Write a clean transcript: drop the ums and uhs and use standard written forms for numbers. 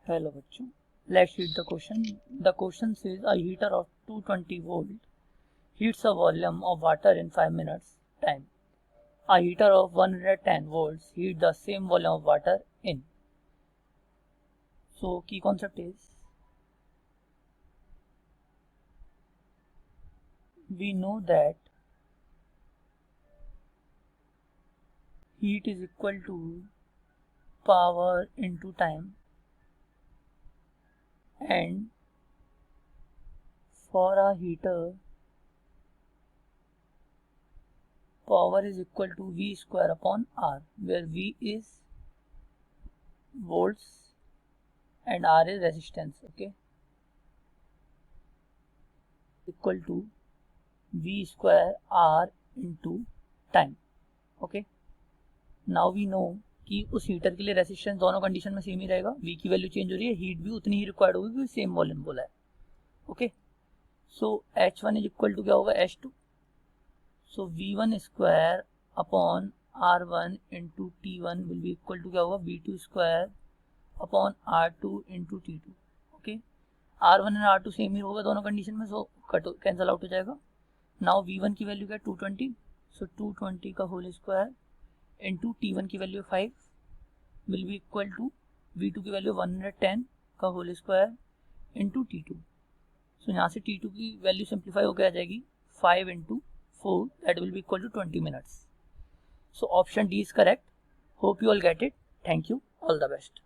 Hello बच्चों, let's read the question. The question says a heater of 220 volt heats a volume of water in 5 minutes time. A heater of 110 volts heats the same volume of water in. So key concept is we know that heat is equal to power into time, and for a heater power is equal to V square upon R, where V is volts and R is resistance. Okay, equal to V square R into time. Okay, now we know कि उस heater के लिए resistance दोनों condition में same ही रहेगा. V की value change हो रही है, हीट भी उतनी ही रिक्वायर्ड होगी क्योंकि सेम वॉल्यूम बोला है. Okay, so H1 is equal to क्या होगा, H2. So V1 square upon R1 into T1 will be equal to क्या होगा, V2 square upon R2 into T2. Okay, R1 and R2 same ही होगा दोनों condition में, सो कैंसल आउट हो जाएगा. नाउ V1 की वैल्यू क्या है, 220. सो 220 का होल स्क्वायर इंटू T1 की value 5 will be equal to V2 की वैल्यू 110 का होल स्क्वायर इंटू T2. सो यहाँ से T2 की वैल्यू सिंप्लीफाई होकर आ जाएगी 5 into 4, that will be equal to 20 minutes. So option D is correct. Hope you all get it. Thank you. All the best.